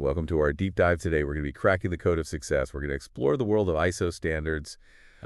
Welcome to our deep dive today. We're going to be cracking the code of success. We're going to explore the world of ISO standards,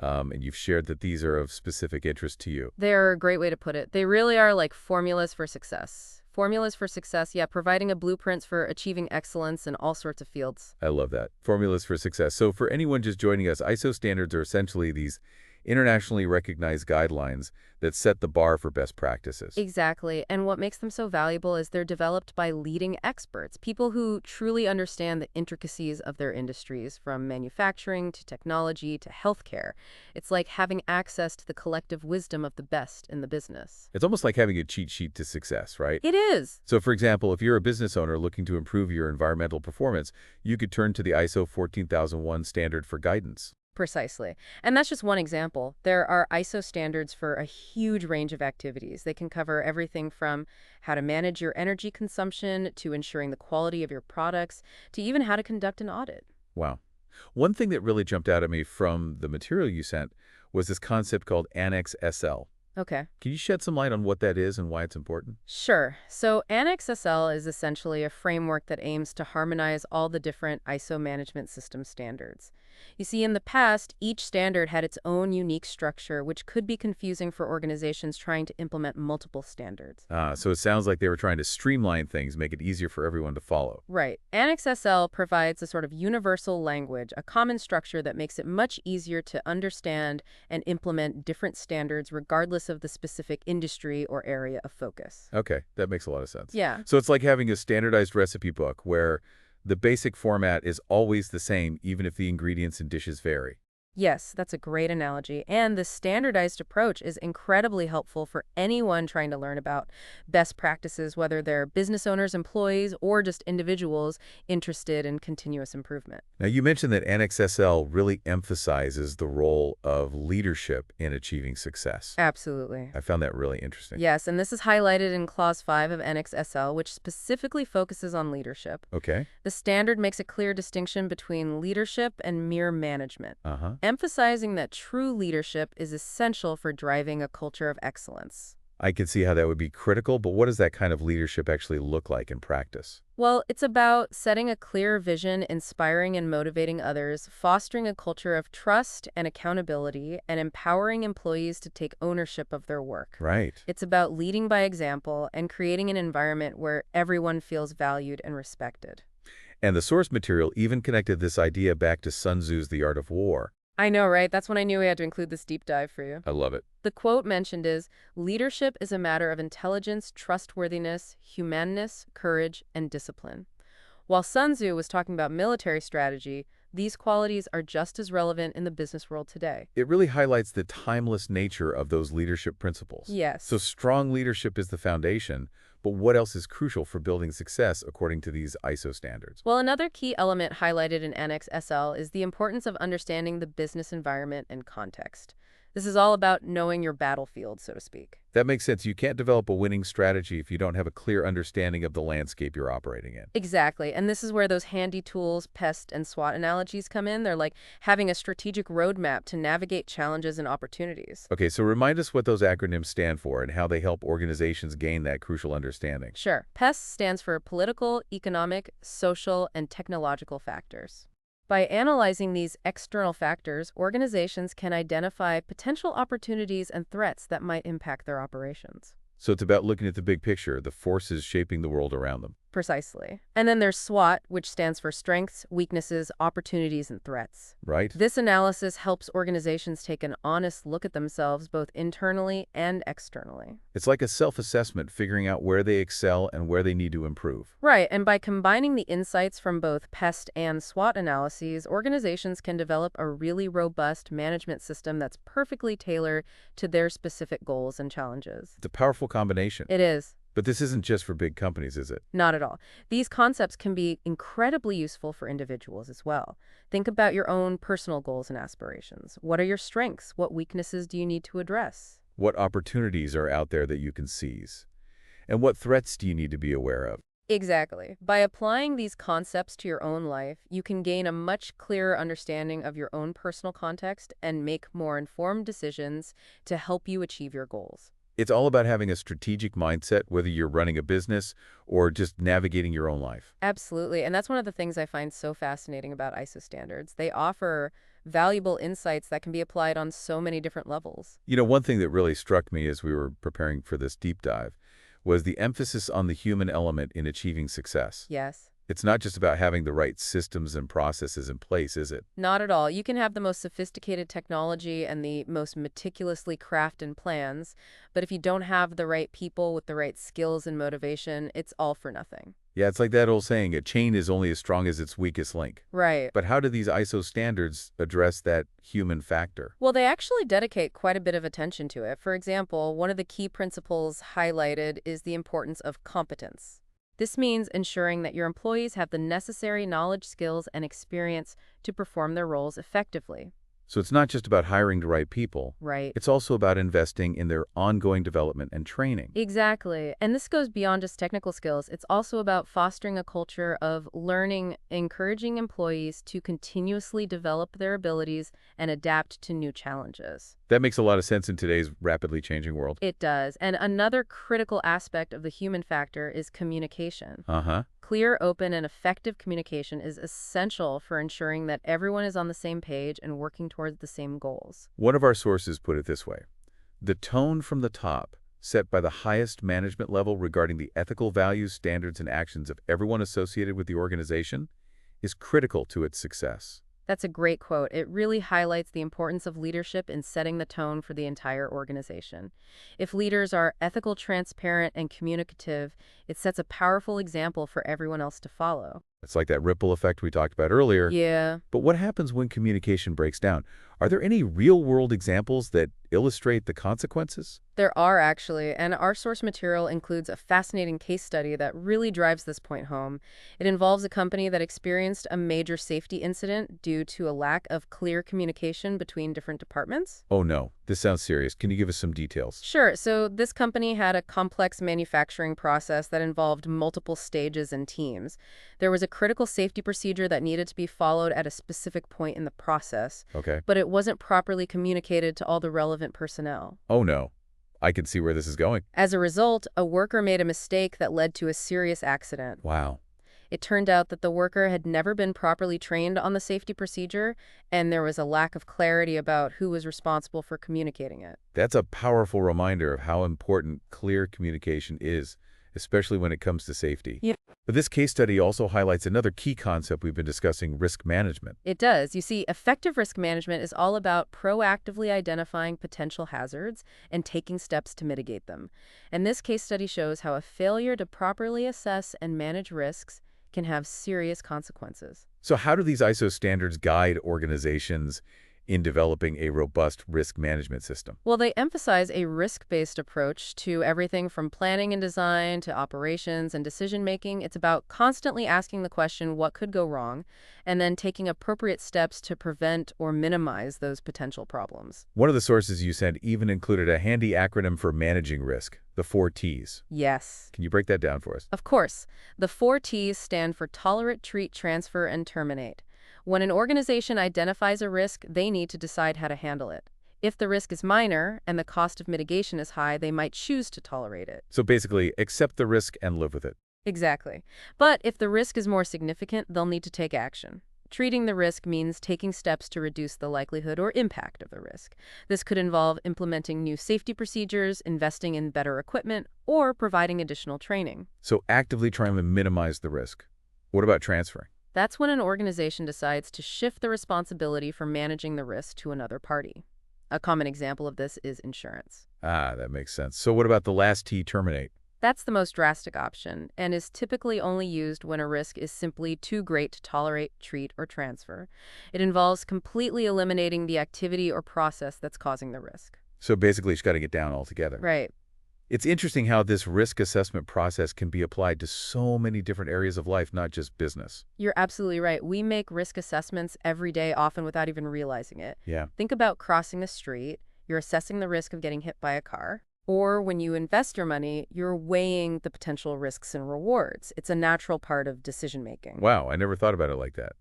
and you've shared that these are of specific interest to you. They're a great way to put it. They really are like formulas for success. Formulas for success, yeah, providing a blueprint for achieving excellence in all sorts of fields. I love that. Formulas for success. So for anyone just joining us, ISO standards are essentially these internationally recognized guidelines that set the bar for best practices. Exactly. And what makes them so valuable is they're developed by leading experts, people who truly understand the intricacies of their industries, from manufacturing to technology to healthcare. It's like having access to the collective wisdom of the best in the business. It's almost like having a cheat sheet to success, right? It is. So for example, if you're a business owner looking to improve your environmental performance, you could turn to the ISO 14001 standard for guidance. Precisely. And that's just one example. There are ISO standards for a huge range of activities. They can cover everything from how to manage your energy consumption to ensuring the quality of your products to even how to conduct an audit. Wow. One thing that really jumped out at me from the material you sent was this concept called Annex SL. Okay. Can you shed some light on what that is and why it's important? Sure. So Annex SL is essentially a framework that aims to harmonize all the different ISO management system standards. You see, in the past, each standard had its own unique structure, which could be confusing for organizations trying to implement multiple standards. So it sounds like they were trying to streamline things, make it easier for everyone to follow. Right. Annex SL provides a sort of universal language, a common structure that makes it much easier to understand and implement different standards regardless of the specific industry or area of focus. Okay, that makes a lot of sense. Yeah. So it's like having a standardized recipe book where the basic format is always the same, even if the ingredients and dishes vary. Yes, that's a great analogy. And the standardized approach is incredibly helpful for anyone trying to learn about best practices, whether they're business owners, employees, or just individuals interested in continuous improvement. Now, you mentioned that Annex SL really emphasizes the role of leadership in achieving success. Absolutely. I found that really interesting. Yes, and this is highlighted in Clause 5 of Annex SL, which specifically focuses on leadership. Okay. The standard makes a clear distinction between leadership and mere management, Uh-huh. emphasizing that true leadership is essential for driving a culture of excellence. I can see how that would be critical, but what does that kind of leadership actually look like in practice? Well, it's about setting a clear vision, inspiring and motivating others, fostering a culture of trust and accountability, and empowering employees to take ownership of their work. Right. It's about leading by example and creating an environment where everyone feels valued and respected. And the source material even connected this idea back to Sun Tzu's The Art of War. I know, right? That's when I knew we had to include this deep dive for you. I love it. The quote mentioned is, "Leadership is a matter of intelligence, trustworthiness, humanness, courage, and discipline." While Sun Tzu was talking about military strategy, these qualities are just as relevant in the business world today. It really highlights the timeless nature of those leadership principles. Yes. So strong leadership is the foundation, but what else is crucial for building success according to these ISO standards? Well, another key element highlighted in Annex SL is the importance of understanding the business environment and context. This is all about knowing your battlefield, so to speak. That makes sense. You can't develop a winning strategy if you don't have a clear understanding of the landscape you're operating in. Exactly. And this is where those handy tools, pest and SWOT analogies come in. They're like having a strategic roadmap to navigate challenges and opportunities. Okay, so remind us what those acronyms stand for and how they help organizations gain that crucial understanding. Sure. PEST stands for political, economic, social, and technological factors. By analyzing these external factors, organizations can identify potential opportunities and threats that might impact their operations. So it's about looking at the big picture, the forces shaping the world around them. Precisely. And then there's SWOT, which stands for strengths, weaknesses, opportunities, and threats. Right? This analysis helps organizations take an honest look at themselves both internally and externally. It's like a self-assessment, figuring out where they excel and where they need to improve. Right, and by combining the insights from both PEST and SWOT analyses, organizations can develop a really robust management system that's perfectly tailored to their specific goals and challenges. It's a powerful combination. It is. But this isn't just for big companies, is it? Not at all. These concepts can be incredibly useful for individuals as well. Think about your own personal goals and aspirations. What are your strengths? What weaknesses do you need to address? What opportunities are out there that you can seize? And what threats do you need to be aware of? Exactly. By applying these concepts to your own life, you can gain a much clearer understanding of your own personal context and make more informed decisions to help you achieve your goals. It's all about having a strategic mindset, whether you're running a business or just navigating your own life. Absolutely. And that's one of the things I find so fascinating about ISO standards. They offer valuable insights that can be applied on so many different levels. One thing that really struck me as we were preparing for this deep dive was the emphasis on the human element in achieving success. Yes. It's not just about having the right systems and processes in place, is it? Not at all. You can have the most sophisticated technology and the most meticulously crafted plans, but if you don't have the right people with the right skills and motivation, it's all for nothing. Yeah, it's like that old saying, a chain is only as strong as its weakest link. Right. But how do these ISO standards address that human factor? Well, they actually dedicate quite a bit of attention to it. For example, one of the key principles highlighted is the importance of competence. This means ensuring that your employees have the necessary knowledge, skills, and experience to perform their roles effectively. So it's not just about hiring the right people. Right. It's also about investing in their ongoing development and training. Exactly. And this goes beyond just technical skills. It's also about fostering a culture of learning, encouraging employees to continuously develop their abilities and adapt to new challenges. That makes a lot of sense in today's rapidly changing world. It does. And another critical aspect of the human factor is communication. Uh-huh. Clear, open, and effective communication is essential for ensuring that everyone is on the same page and working towards the same goals. One of our sources put it this way: the tone from the top, set by the highest management level regarding the ethical values, standards, and actions of everyone associated with the organization, is critical to its success. That's a great quote. It really highlights the importance of leadership in setting the tone for the entire organization. If leaders are ethical, transparent, and communicative, it sets a powerful example for everyone else to follow. It's like that ripple effect we talked about earlier. Yeah. But what happens when communication breaks down? Are there any real-world examples that illustrate the consequences? There are actually, and our source material includes a fascinating case study that really drives this point home. It involves a company that experienced a major safety incident due to a lack of clear communication between different departments. Oh no, this sounds serious. Can you give us some details? Sure. So this company had a complex manufacturing process that involved multiple stages and teams. There was a critical safety procedure that needed to be followed at a specific point in the process, Okay. but it wasn't properly communicated to all the relevant personnel. Oh no, I can see where this is going. As a result, a worker made a mistake that led to a serious accident. Wow. It turned out that the worker had never been properly trained on the safety procedure, and there was a lack of clarity about who was responsible for communicating it. That's a powerful reminder of how important clear communication is, especially when it comes to safety. Yeah. But this case study also highlights another key concept we've been discussing: risk management. It does. You see, effective risk management is all about proactively identifying potential hazards and taking steps to mitigate them. And this case study shows how a failure to properly assess and manage risks can have serious consequences. So how do these ISO standards guide organizations in developing a robust risk management system? Well, they emphasize a risk-based approach to everything from planning and design to operations and decision-making. It's about constantly asking the question, what could go wrong, and then taking appropriate steps to prevent or minimize those potential problems. One of the sources you sent even included a handy acronym for managing risk, the 4Ts. Yes. Can you break that down for us? Of course. The 4Ts stand for tolerate, treat, transfer, and terminate. When an organization identifies a risk, they need to decide how to handle it. If the risk is minor and the cost of mitigation is high, they might choose to tolerate it. So basically, accept the risk and live with it. Exactly. But if the risk is more significant, they'll need to take action. Treating the risk means taking steps to reduce the likelihood or impact of the risk. This could involve implementing new safety procedures, investing in better equipment, or providing additional training. So actively trying to minimize the risk. What about transferring? That's when an organization decides to shift the responsibility for managing the risk to another party. A common example of this is insurance. Ah, that makes sense. So what about the last T, terminate? That's the most drastic option and is typically only used when a risk is simply too great to tolerate, treat, or transfer. It involves completely eliminating the activity or process that's causing the risk. So basically, it's got to get down altogether. Right. It's interesting how this risk assessment process can be applied to so many different areas of life, not just business. You're absolutely right. We make risk assessments every day, often without even realizing it. Yeah. Think about crossing the street. You're assessing the risk of getting hit by a car. Or when you invest your money, you're weighing the potential risks and rewards. It's a natural part of decision-making. Wow, I never thought about it like that.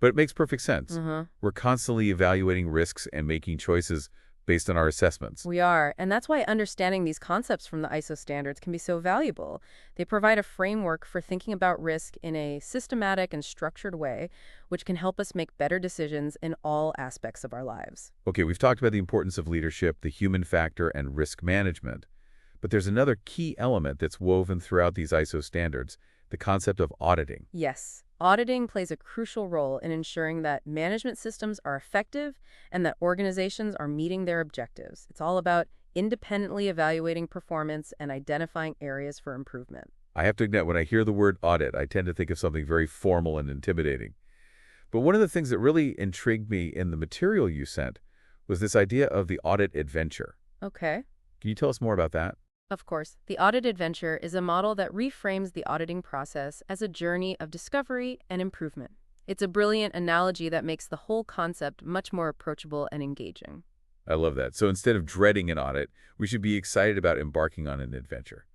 But it makes perfect sense. Mm-hmm. We're constantly evaluating risks and making choices based on our assessments. We are, and that's why understanding these concepts from the ISO standards can be so valuable. They provide a framework for thinking about risk in a systematic and structured way, which can help us make better decisions in all aspects of our lives. Okay, we've talked about the importance of leadership, the human factor, and risk management. But there's another key element that's woven throughout these ISO standards, the concept of auditing. Yes, auditing plays a crucial role in ensuring that management systems are effective and that organizations are meeting their objectives. It's all about independently evaluating performance and identifying areas for improvement. I have to admit, when I hear the word audit, I tend to think of something very formal and intimidating. But one of the things that really intrigued me in the material you sent was this idea of the audit adventure. Okay. Can you tell us more about that? Of course, the audit adventure is a model that reframes the auditing process as a journey of discovery and improvement. It's a brilliant analogy that makes the whole concept much more approachable and engaging. I love that. So instead of dreading an audit, we should be excited about embarking on an adventure.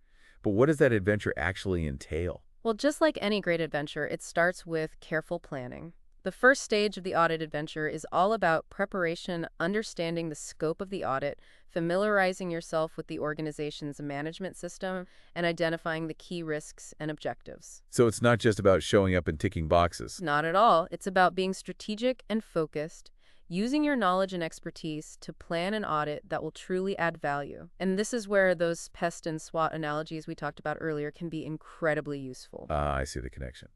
But what does that adventure actually entail? Well, just like any great adventure, it starts with careful planning. The first stage of the audit adventure is all about preparation, understanding the scope of the audit, familiarizing yourself with the organization's management system, and identifying the key risks and objectives. So it's not just about showing up and ticking boxes. Not at all. It's about being strategic and focused, using your knowledge and expertise to plan an audit that will truly add value. And this is where those pest and SWOT analogies we talked about earlier can be incredibly useful. Ah, I see the connection.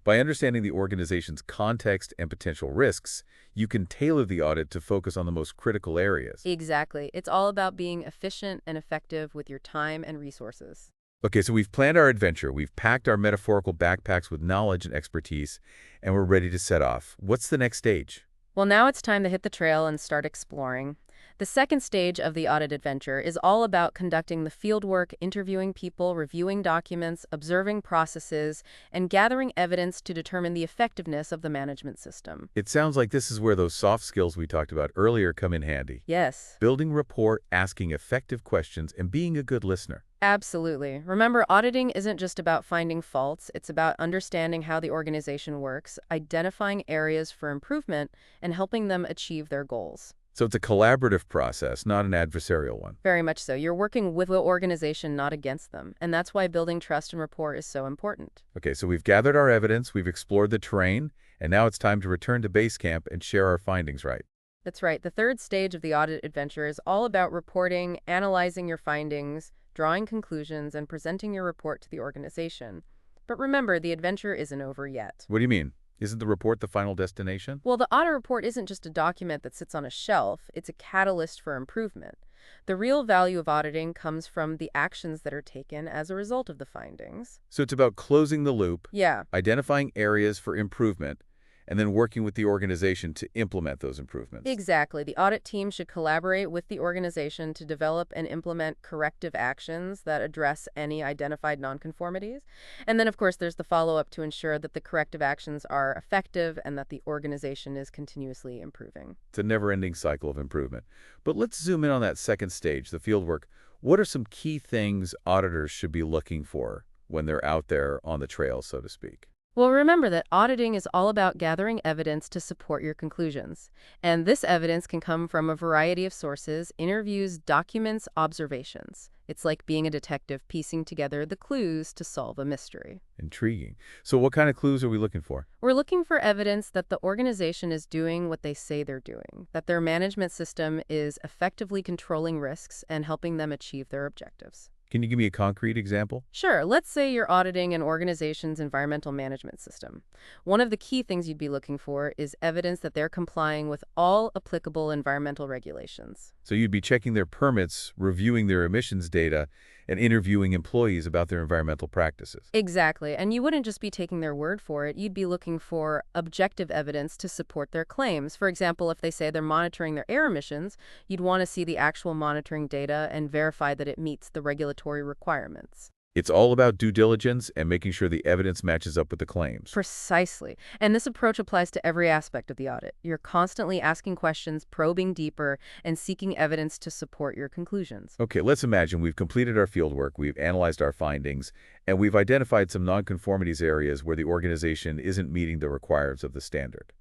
By understanding the organization's context and potential risks, you can tailor the audit to focus on the most critical areas. Exactly. It's all about being efficient and effective with your time and resources. Okay, so we've planned our adventure, we've packed our metaphorical backpacks with knowledge and expertise, and we're ready to set off. What's the next stage? Well, now it's time to hit the trail and start exploring. The second stage of the audit adventure is all about conducting the fieldwork, interviewing people, reviewing documents, observing processes, and gathering evidence to determine the effectiveness of the management system. It sounds like this is where those soft skills we talked about earlier come in handy. Yes. Building rapport, asking effective questions, and being a good listener. Absolutely. Remember, auditing isn't just about finding faults. It's about understanding how the organization works, identifying areas for improvement, and helping them achieve their goals. So it's a collaborative process, not an adversarial one. Very much so. You're working with the organization, not against them. And that's why building trust and rapport is so important. Okay, so we've gathered our evidence, we've explored the terrain, and now it's time to return to base camp and share our findings, right? That's right. The third stage of the audit adventure is all about reporting, analyzing your findings, drawing conclusions, and presenting your report to the organization. But remember, the adventure isn't over yet. What do you mean? Isn't the report the final destination? Well, the audit report isn't just a document that sits on a shelf. It's a catalyst for improvement. The real value of auditing comes from the actions that are taken as a result of the findings. So it's about closing the loop, Yeah. identifying areas for improvement, and then working with the organization to implement those improvements. Exactly. The audit team should collaborate with the organization to develop and implement corrective actions that address any identified nonconformities. And then, of course, there's the follow-up to ensure that the corrective actions are effective and that the organization is continuously improving. It's a never-ending cycle of improvement. But let's zoom in on that second stage, the fieldwork. What are some key things auditors should be looking for when they're out there on the trail, so to speak? Well, remember that auditing is all about gathering evidence to support your conclusions. And this evidence can come from a variety of sources: interviews, documents, observations. It's like being a detective piecing together the clues to solve a mystery. Intriguing. So what kind of clues are we looking for? We're looking for evidence that the organization is doing what they say they're doing, that their management system is effectively controlling risks and helping them achieve their objectives. Can you give me a concrete example? Sure, let's say you're auditing an organization's environmental management system. One of the key things you'd be looking for is evidence that they're complying with all applicable environmental regulations. So you'd be checking their permits, reviewing their emissions data, and interviewing employees about their environmental practices. Exactly, and you wouldn't just be taking their word for it, you'd be looking for objective evidence to support their claims. For example, if they say they're monitoring their air emissions, you'd want to see the actual monitoring data and verify that it meets the regulatory requirements. It's all about due diligence and making sure the evidence matches up with the claims. Precisely. And this approach applies to every aspect of the audit. You're constantly asking questions, probing deeper, and seeking evidence to support your conclusions. Okay, let's imagine we've completed our fieldwork, we've analyzed our findings, and we've identified some nonconformities areas where the organization isn't meeting the requirements of the standard.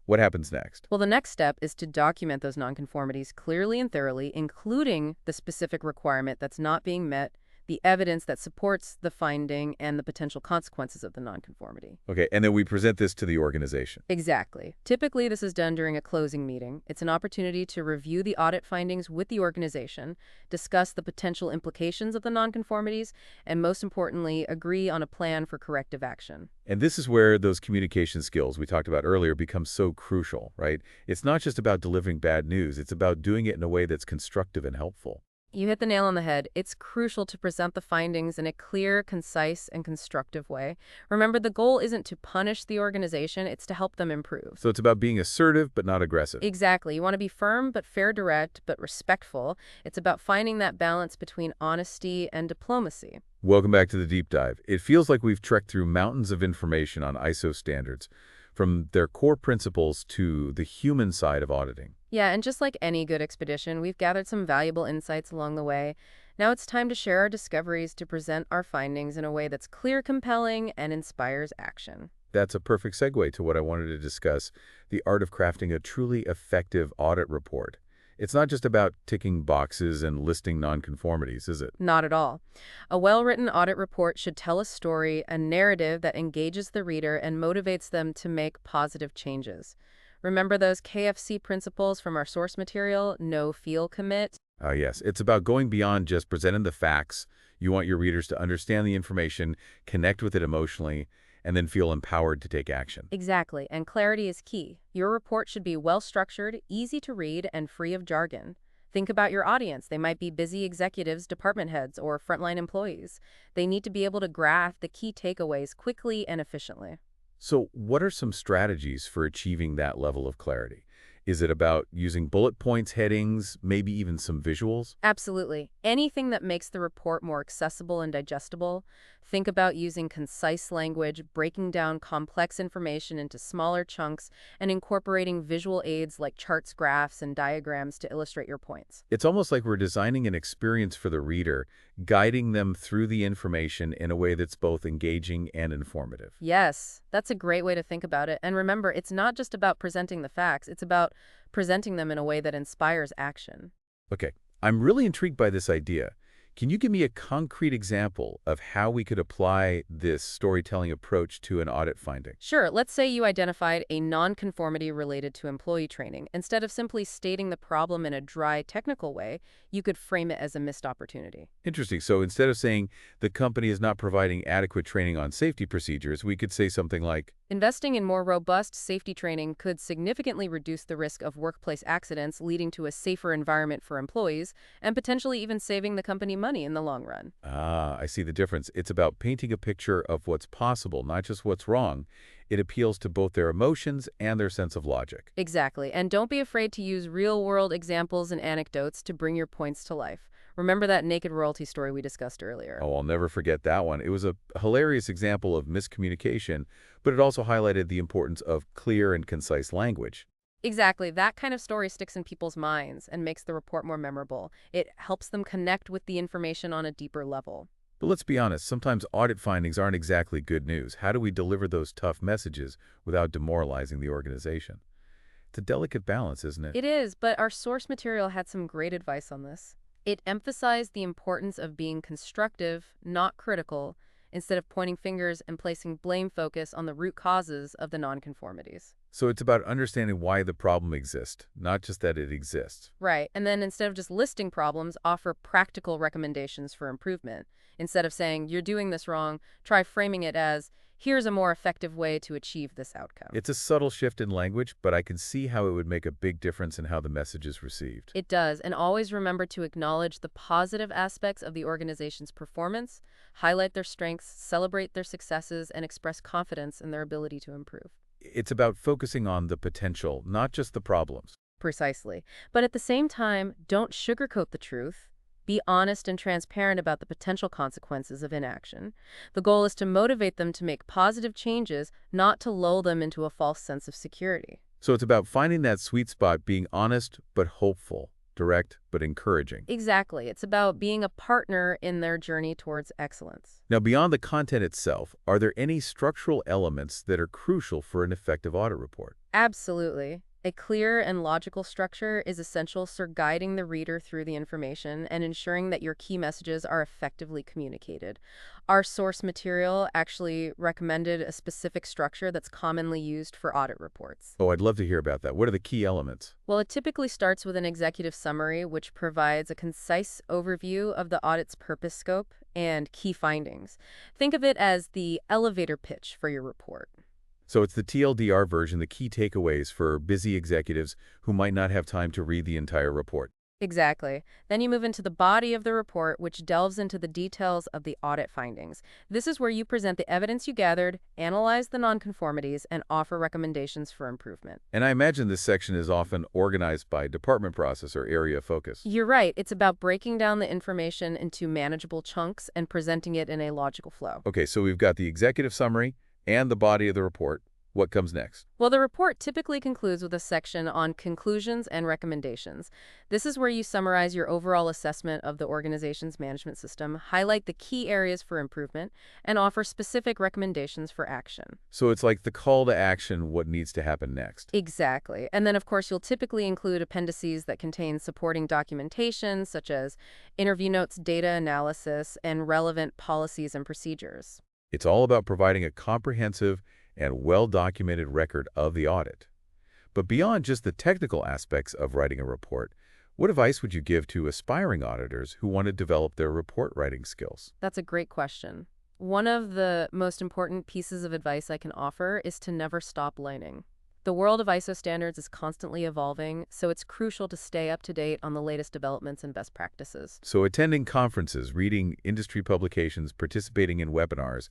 What happens next? Well, the next step is to document those nonconformities clearly and thoroughly, including the specific requirement that's not being met, the evidence that supports the finding, and the potential consequences of the nonconformity. Okay, and then we present this to the organization. Exactly. Typically, this is done during a closing meeting. It's an opportunity to review the audit findings with the organization, discuss the potential implications of the nonconformities, and most importantly, agree on a plan for corrective action. And this is where those communication skills we talked about earlier become so crucial, right? It's not just about delivering bad news, it's about doing it in a way that's constructive and helpful. You hit the nail on the head. It's crucial to present the findings in a clear, concise, and constructive way. Remember, the goal isn't to punish the organization, it's to help them improve. So it's about being assertive but not aggressive. Exactly. You want to be firm but fair, direct but respectful. It's about finding that balance between honesty and diplomacy. Welcome back to the deep dive. It feels like we've trekked through mountains of information on ISO standards, from their core principles to the human side of auditing. Yeah, and just like any good expedition, we've gathered some valuable insights along the way. Now it's time to share our discoveries, to present our findings in a way that's clear, compelling, and inspires action. That's a perfect segue to what I wanted to discuss, the art of crafting a truly effective audit report. It's not just about ticking boxes and listing nonconformities, is it? Not at all. A well-written audit report should tell a story, a narrative that engages the reader and motivates them to make positive changes. Remember those KFC principles from our source material, know, feel, commit? Yes, it's about going beyond just presenting the facts. You want your readers to understand the information, connect with it emotionally, and then feel empowered to take action. Exactly, and clarity is key. Your report should be well-structured, easy to read, and free of jargon. Think about your audience. They might be busy executives, department heads, or frontline employees. They need to be able to grasp the key takeaways quickly and efficiently. So what are some strategies for achieving that level of clarity? Is it about using bullet points, headings, maybe even some visuals? Absolutely. Anything that makes the report more accessible and digestible. Think about using concise language, breaking down complex information into smaller chunks, and incorporating visual aids like charts, graphs, and diagrams to illustrate your points. It's almost like we're designing an experience for the reader, guiding them through the information in a way that's both engaging and informative. Yes, that's a great way to think about it. And remember, it's not just about presenting the facts, it's about presenting them in a way that inspires action. Okay, I'm really intrigued by this idea. Can you give me a concrete example of how we could apply this storytelling approach to an audit finding? Sure, let's say you identified a nonconformity related to employee training. Instead of simply stating the problem in a dry, technical way, you could frame it as a missed opportunity. Interesting. So instead of saying the company is not providing adequate training on safety procedures, we could say something like, Investing in more robust safety training could significantly reduce the risk of workplace accidents, leading to a safer environment for employees, and potentially even saving the company money in the long run. I see the difference. It's about painting a picture of what's possible, not just what's wrong. It appeals to both their emotions and their sense of logic. Exactly. And don't be afraid to use real-world examples and anecdotes to bring your points to life. Remember that naked royalty story we discussed earlier? Oh, I'll never forget that one. It was a hilarious example of miscommunication, but it also highlighted the importance of clear and concise language. Exactly. That kind of story sticks in people's minds and makes the report more memorable. It helps them connect with the information on a deeper level. But let's be honest, sometimes audit findings aren't exactly good news. How do we deliver those tough messages without demoralizing the organization? It's a delicate balance, isn't it? It is, but our source material had some great advice on this. It emphasized the importance of being constructive, not critical, instead of pointing fingers and placing blame focus on the root causes of the nonconformities. So it's about understanding why the problem exists, not just that it exists. Right, and then instead of just listing problems, offer practical recommendations for improvement. Instead of saying, you're doing this wrong, try framing it as, here's a more effective way to achieve this outcome. It's a subtle shift in language, but I can see how it would make a big difference in how the message is received. It does, and always remember to acknowledge the positive aspects of the organization's performance, highlight their strengths, celebrate their successes, and express confidence in their ability to improve. It's about focusing on the potential, not just the problems. Precisely. But at the same time, don't sugarcoat the truth. Be honest and transparent about the potential consequences of inaction. The goal is to motivate them to make positive changes, not to lull them into a false sense of security. So it's about finding that sweet spot, being honest but hopeful, direct but encouraging. Exactly. It's about being a partner in their journey towards excellence. Now, beyond the content itself, are there any structural elements that are crucial for an effective audit report? Absolutely. A clear and logical structure is essential for guiding the reader through the information and ensuring that your key messages are effectively communicated. Our source material actually recommended a specific structure that's commonly used for audit reports. Oh, I'd love to hear about that. What are the key elements? Well, it typically starts with an executive summary, which provides a concise overview of the audit's purpose scope and key findings. Think of it as the elevator pitch for your report. So it's the TLDR version, the key takeaways for busy executives who might not have time to read the entire report. Exactly. Then you move into the body of the report, which delves into the details of the audit findings. This is where you present the evidence you gathered, analyze the nonconformities, and offer recommendations for improvement. And I imagine this section is often organized by department process or area of focus. You're right. It's about breaking down the information into manageable chunks and presenting it in a logical flow. Okay, so we've got the executive summary and the body of the report. What comes next? Well, the report typically concludes with a section on conclusions and recommendations. This is where you summarize your overall assessment of the organization's management system, highlight the key areas for improvement, and offer specific recommendations for action. So it's like the call to action, what needs to happen next. Exactly. And then, of course, you'll typically include appendices that contain supporting documentation, such as interview notes, data analysis, and relevant policies and procedures. It's all about providing a comprehensive and well-documented record of the audit. But beyond just the technical aspects of writing a report, what advice would you give to aspiring auditors who want to develop their report writing skills? That's a great question. One of the most important pieces of advice I can offer is to never stop learning. The world of ISO standards is constantly evolving, so it's crucial to stay up to date on the latest developments and best practices. So attending conferences, reading industry publications, participating in webinars,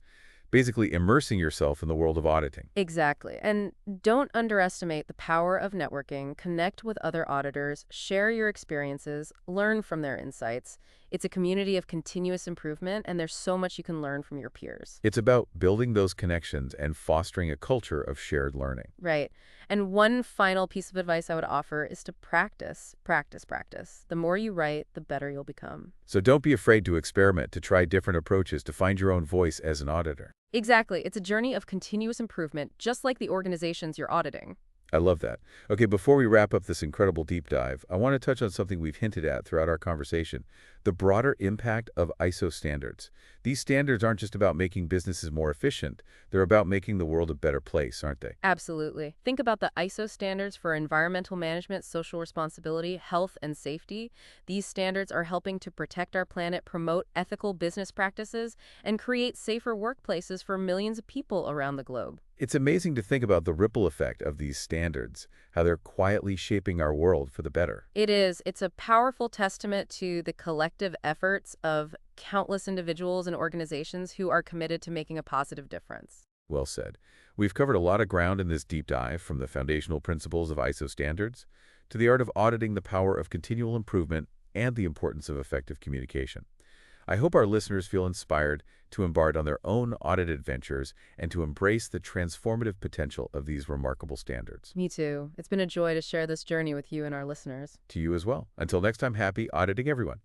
basically immersing yourself in the world of auditing. Exactly. And don't underestimate the power of networking. Connect with other auditors, share your experiences, learn from their insights. It's a community of continuous improvement, and there's so much you can learn from your peers. It's about building those connections and fostering a culture of shared learning. Right. And one final piece of advice I would offer is to practice, practice, practice. The more you write, the better you'll become. So don't be afraid to experiment, to try different approaches, to find your own voice as an auditor. Exactly. It's a journey of continuous improvement, just like the organizations you're auditing. I love that. Okay, before we wrap up this incredible deep dive, I want to touch on something we've hinted at throughout our conversation, the broader impact of ISO standards. These standards aren't just about making businesses more efficient, they're about making the world a better place, aren't they? Absolutely. Think about the ISO standards for environmental management, social responsibility, health, and safety. These standards are helping to protect our planet, promote ethical business practices, and create safer workplaces for millions of people around the globe. It's amazing to think about the ripple effect of these standards, how they're quietly shaping our world for the better. It is. It's a powerful testament to the collective efforts of countless individuals and organizations who are committed to making a positive difference. Well said. We've covered a lot of ground in this deep dive, from the foundational principles of ISO standards to the art of auditing, the power of continual improvement, and the importance of effective communication. I hope our listeners feel inspired to embark on their own audit adventures and to embrace the transformative potential of these remarkable standards. Me too. It's been a joy to share this journey with you and our listeners. To you as well. Until next time, happy auditing, everyone.